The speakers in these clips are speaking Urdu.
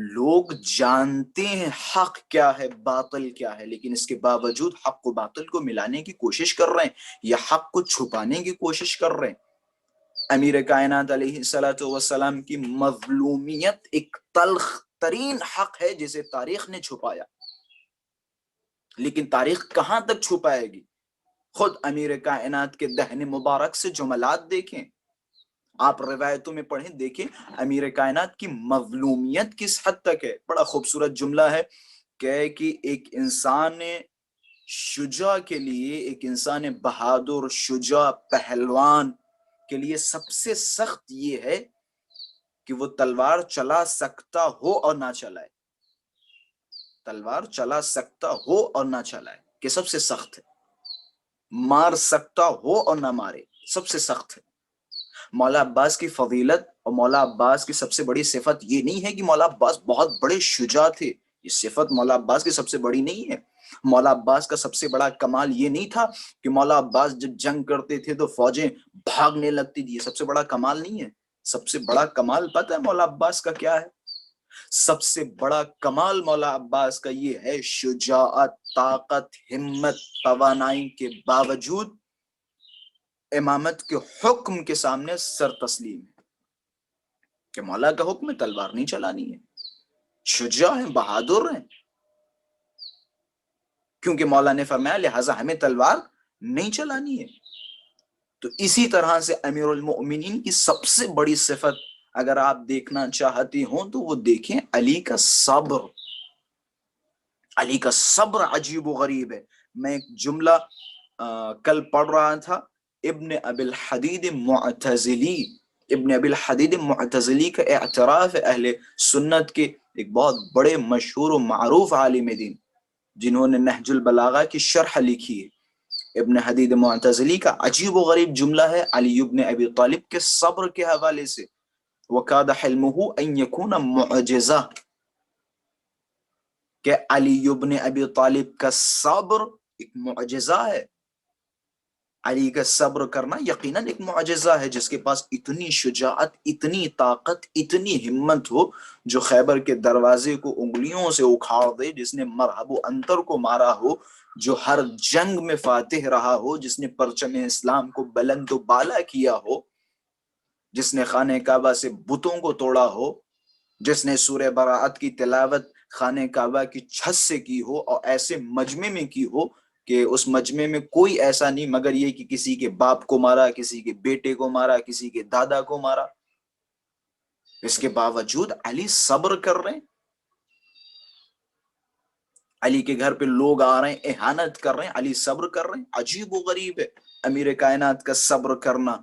لوگ جانتے ہیں حق کیا ہے باطل کیا ہے، لیکن اس کے باوجود حق و باطل کو ملانے کی کوشش کر رہے ہیں یا حق کو چھپانے کی کوشش کر رہے ہیں۔ امیر کائنات علیہ الصلوۃ والسلام کی مظلومیت ایک تلخ ترین حق ہے جسے تاریخ نے چھپایا، لیکن تاریخ کہاں تک چھپائے گی؟ خود امیر کائنات کے دہن مبارک سے جملات دیکھیں، آپ روایتوں میں پڑھیں، دیکھیں امیر کائنات کی مظلومیت کس حد تک ہے۔ بڑا خوبصورت جملہ ہے کہ ایک انسان شجاع کے لیے، ایک انسان بہادر شجاع پہلوان کے لیے سب سے سخت یہ ہے کہ وہ تلوار چلا سکتا ہو اور نہ چلائے، تلوار چلا سکتا ہو اور نہ چلائے، کہ سب سے سخت ہے۔ مار سکتا ہو اور نہ مارے، سب سے سخت ہے۔ مولا عباس کی فضیلت اور مولا عباس کی سب سے بڑی صفت یہ نہیں ہے کہ مولا عباس بہت بڑے شجاع تھے، یہ صفت مولا عباس کی سب سے بڑی نہیں ہے۔ مولا عباس کا سب سے بڑا کمال یہ نہیں تھا کہ مولا عباس جب جنگ کرتے تھے تو فوجیں بھاگنے لگتی تھی، یہ سب سے بڑا کمال نہیں ہے۔ سب سے بڑا کمال پتہ ہے مولا عباس کا کیا ہے؟ سب سے بڑا کمال مولا عباس کا یہ ہے شجاعت، طاقت، ہمت، توانائی کے باوجود امامت کے حکم کے سامنے سر تسلیم ہے کہ مولا کا حکم ہے تلوار نہیں چلانی ہے۔ شجاع ہیں، بہادر ہیں، کیونکہ مولا نے فرمایا لہٰذا ہمیں تلوار نہیں چلانی ہے۔ تو اسی طرح سے امیر المؤمنین کی سب سے بڑی صفت اگر آپ دیکھنا چاہتی ہوں تو وہ دیکھیں علی کا صبر۔ علی کا صبر عجیب و غریب ہے۔ میں ایک جملہ کل پڑھ رہا تھا، ابن ابی الحدید معتزلی، ابن ابی الحدید معتزلی کا اعتراف ہے اہل سنت کے ایک بہت بڑے مشہور و معروف عالم دین جنہوں نے نہج البلاغہ کی شرح لکھی ہے۔ ابن حدید معتزلی کا عجیب و غریب جملہ ہے علی ابن ابی طالب کے صبر کے حوالے سے، وَكَادَ حِلْمُهُ أَن يَكُونَ مُعْجِزَةً، کہ علی ابن ابی طالب کا صبر ایک معجزہ ہے۔ علی کا صبر کرنا یقیناً ایک معجزہ ہے، جس کے پاس اتنی شجاعت، اتنی طاقت، اتنی ہمت ہو جو خیبر کے دروازے کو انگلیوں سے اکھاڑ دے، جس نے مرحب و انتر کو مارا ہو، جو ہر جنگ میں فاتح رہا ہو، جس نے پرچم اسلام کو بلند و بالا کیا ہو، جس نے خانہ کعبہ سے بتوں کو توڑا ہو، جس نے سورہ براءت کی تلاوت خانہ کعبہ کی چھت سے کی ہو اور ایسے مجمع میں کی ہو کہ اس مجمع میں کوئی ایسا نہیں مگر یہ کہ کسی کے باپ کو مارا، کسی کے بیٹے کو مارا، کسی کے دادا کو مارا، اس کے باوجود علی صبر کر رہے ہیں۔ علی کے گھر پہ لوگ آ رہے ہیں، اہانت کر رہے ہیں، علی صبر کر رہے ہیں۔ عجیب و غریب ہے امیر کائنات کا صبر کرنا۔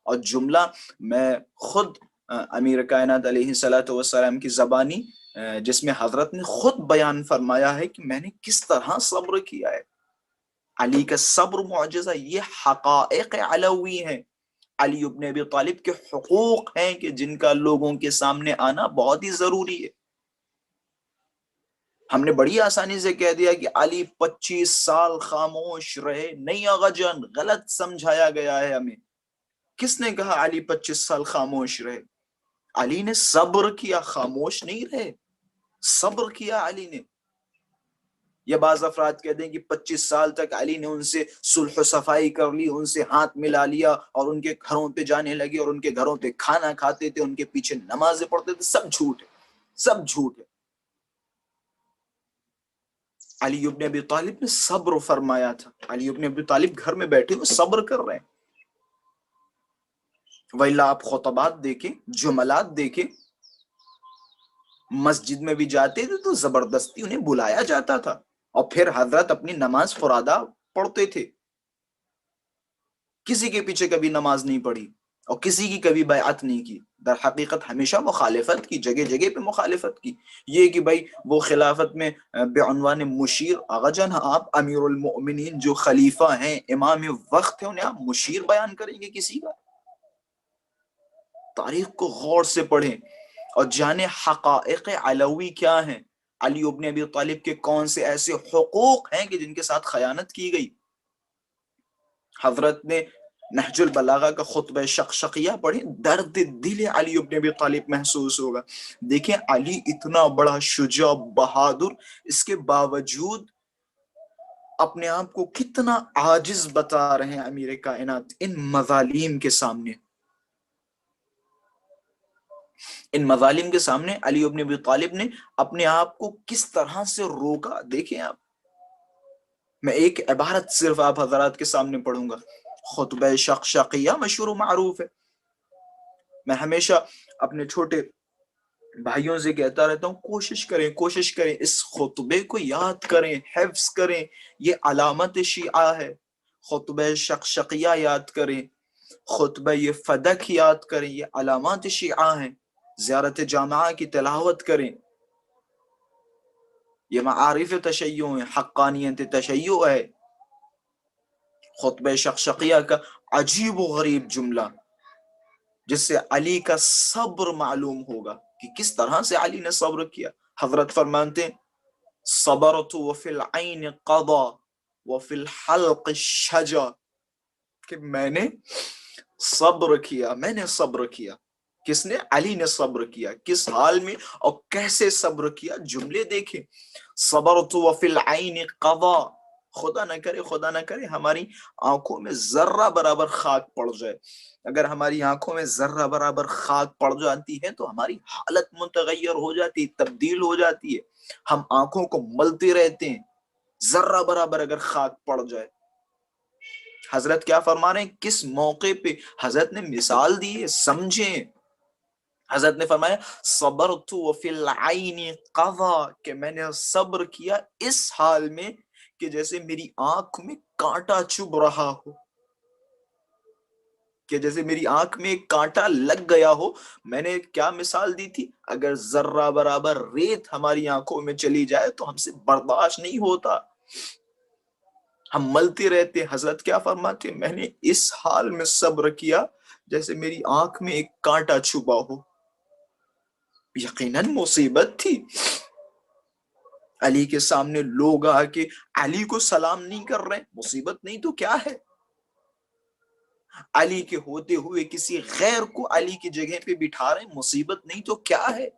اور جملہ میں خود امیر کائنات علیہ الصلوۃ والسلام کی زبانی جس میں حضرت نے خود بیان فرمایا ہے کہ میں نے کس طرح صبر کیا ہے۔ علی کا صبر معجزہ، یہ حقائق علوی ہیں، علی ابن ابی طالب کے حقوق ہیں کہ جن کا لوگوں کے سامنے آنا بہت ہی ضروری ہے۔ ہم نے بڑی آسانی سے کہہ دیا کہ علی 25 سال خاموش رہے، نہیں آغا جان، غلط سمجھایا گیا ہے ہمیں۔ کس نے کہا علی 25 سال خاموش رہے؟ علی نے صبر کیا، خاموش نہیں رہے، صبر کیا علی نے۔ یا بعض افراد کہتے ہیں کہ 25 سال تک علی نے ان سے صلح و صفائی کر لی، ان سے ہاتھ ملا لیا اور ان کے گھروں پہ جانے لگے اور ان کے گھروں پہ کھانا کھاتے تھے، ان کے پیچھے نمازیں پڑھتے تھے۔ سب جھوٹ ہے، سب جھوٹ ہے۔ علی ابن ابی طالب نے صبر فرمایا تھا۔ علی ابن ابی طالب گھر میں بیٹھے ہوئے صبر کر رہے ہیں۔ وَإِلَّا آپ خطبات دیکھیں، جملات دیکھیں، مسجد میں بھی جاتے تھے تو زبردستی انہیں بلایا جاتا تھا اور پھر حضرت اپنی نماز فرادہ پڑھتے تھے۔ کسی کے پیچھے کبھی نماز نہیں پڑھی اور کسی کی کبھی بیعت نہیں کی، در حقیقت ہمیشہ مخالفت کی، جگہ جگہ پہ مخالفت کی۔ یہ کہ بھائی وہ خلافت میں بعنوان مشیر، آغا جان آپ امیر المؤمنین جو خلیفہ ہیں، امام وقت ہیں، انہیں آپ مشیر بیان کریں گے کسی کا؟ تاریخ کو غور سے پڑھیں اور جانے حقائق علوی کیا ہیں، علی ابن ابی طالب کے کون سے ایسے حقوق ہیں کہ جن کے ساتھ خیانت کی گئی۔ حضرت نے نہج البلاغہ کا خطبہ شقشقیہ پڑھیں، درد دل علی ابن ابی طالب محسوس ہوگا۔ دیکھیں علی اتنا بڑا شجاع بہادر، اس کے باوجود اپنے آپ کو کتنا عاجز بتا رہے ہیں امیر کائنات ان مظالم کے سامنے۔ ان مظالم کے سامنے علی ابن ابی طالب نے اپنے آپ کو کس طرح سے روکا۔ دیکھیں آپ، میں ایک عبارت صرف آپ حضرات کے سامنے پڑھوں گا، خطبہ شقشقیہ مشہور و معروف ہے۔ میں ہمیشہ اپنے چھوٹے بھائیوں سے کہتا رہتا ہوں، کوشش کریں اس خطبے کو یاد کریں، حفظ کریں، یہ علامت شیعہ ہے۔ خطبہ شقشقیہ یاد کریں، خطبہ یہ فدق یاد کریں، یہ علامات شیعہ ہیں۔ زیارت جامعہ کی تلاوت کریں، یہ معارف تشیع ہے، حقانیت تشیع ہے۔ خطبہ شقشقیہ کا عجیب و غریب جملہ جس سے علی کا صبر معلوم ہوگا کہ کس طرح سے علی نے صبر کیا۔ حضرت فرمانتے ہیں صبرت وفی العین قضا وفی الحلق شجا، کہ میں نے صبر کیا۔ کس نے؟ علی نے صبر کیا۔ کس حال میں اور کیسے صبر کیا؟ جملے دیکھیں، صبرت وفی العین قضا، خدا نہ کرے ہماری آنکھوں میں ذرہ برابر خاک پڑ جائے۔ اگر ہماری آنکھوں میں ذرہ برابر خاک پڑ جاتی ہے تو ہماری حالت متغیر ہو جاتی ہے، تبدیل ہو جاتی ہے، ہم آنکھوں کو ملتے رہتے ہیں۔ ذرہ برابر اگر خاک پڑ جائے، حضرت کیا فرما رہے ہیں؟ کس موقع پہ حضرت نے مثال دی ہے، سمجھیں۔ حضرت نے فرمایا صبرت وفی العین قضا، کہ میں نے صبر کیا اس حال میں کہ جیسے میری آنکھ میں کانٹا چبھ رہا ہو، کہ جیسے میری آنکھ میں ایک کانٹا لگ گیا ہو۔ میں نے کیا مثال دی تھی؟ اگر ذرہ برابر ریت ہماری آنکھوں میں چلی جائے تو ہم سے برداشت نہیں ہوتا، ہم ملتے رہتے۔ حضرت کیا فرماتے؟ میں نے اس حال میں صبر کیا جیسے میری آنکھ میں ایک کانٹا چھپا ہو۔ یقیناً مصیبت تھی۔ علی کے سامنے لوگ آ کے علی کو سلام نہیں کر رہے، مصیبت نہیں تو کیا ہے؟ علی کے ہوتے ہوئے کسی غیر کو علی کی جگہ پہ بٹھا رہے، مصیبت نہیں تو کیا ہے؟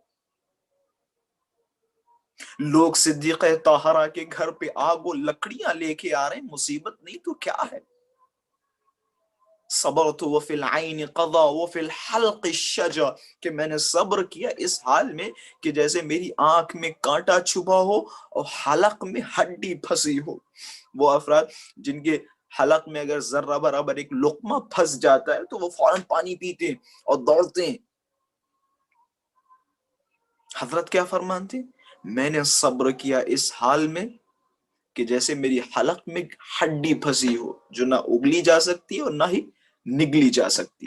لوگ صدیقہ طاہرہ کے گھر پہ آگ و لکڑیاں لے کے آ رہے، مصیبت نہیں تو کیا ہے؟ صبرت وفی العین قضا وفی الحلق شجا، کہ میں نے صبر کیا اس حال میں کہ جیسے میری آنکھ میں کانٹا چھپا ہو اور حلق میں ہڈی پھنسی ہو۔ وہ افراد جن کے حلق میں اگر ذرہ برابر ایک لقمہ پھنس جاتا ہے تو وہ فوراً پانی پیتے ہیں اور دوڑتے ہیں۔ حضرت کیا فرماتے ہیں؟ میں نے صبر کیا اس حال میں کہ جیسے میری حلق میں ہڈی پھنسی ہو، جو نہ اگلی جا سکتی ہے اور نہ ہی نگلی جا سکتی۔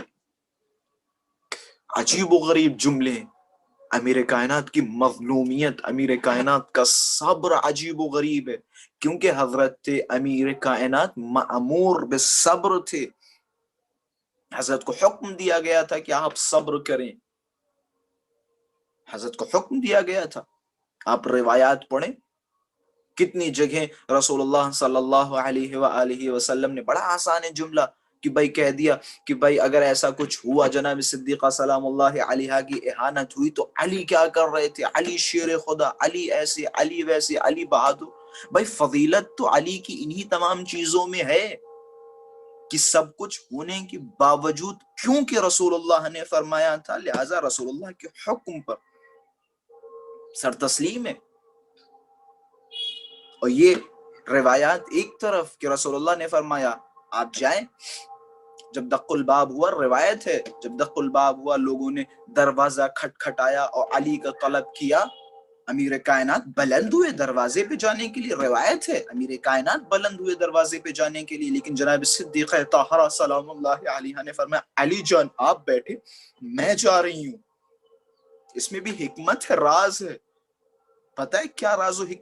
عجیب و غریب جملے، امیر کائنات کی مظلومیت، امیر کائنات کا صبر عجیب و غریب ہے، کیونکہ حضرت امیر کائنات مأمور بالصبر تھے۔ حضرت کو حکم دیا گیا تھا کہ آپ صبر کریں، حضرت کو حکم دیا گیا تھا۔ آپ روایات پڑھیں، کتنی جگہیں رسول اللہ صلی اللہ علیہ وآلہ وسلم نے بڑا آسان جملہ کہ بھائی کہہ دیا کہ بھائی اگر ایسا کچھ ہوا، جناب صدیقہ سلام اللہ علیہ کی اہانت ہوئی تو علی کیا کر رہے تھے؟ علی شیر خدا، علی ایسے، علی ویسے، علی بہادر۔ بھائی فضیلت تو علی کی انہی تمام چیزوں میں ہے کہ سب کچھ ہونے کے باوجود کیونکہ رسول اللہ نے فرمایا تھا، لہذا رسول اللہ کے حکم پر سر تسلیم ہے۔ اور یہ روایات ایک طرف کہ رسول اللہ نے فرمایا آپ جائیں، جب دق الباب ہوا، روایت ہے جب دق الباب ہوا لوگوں نے دروازہ کھٹکھٹایا اور علی کا طلب کیا، امیر کائنات بلند ہوئے دروازے پہ جانے کے لیے، روایت ہے امیر کائنات بلند ہوئے دروازے پہ جانے کے لیے، لیکن جناب صدیقہ طاہرہ سلام اللہ علیہ نے فرمایا علی جان آپ بیٹھے، میں جا رہی ہوں۔ اس میں بھی حکمت ہے، راز ہے۔ پتہ ہے کیا راز و حکمت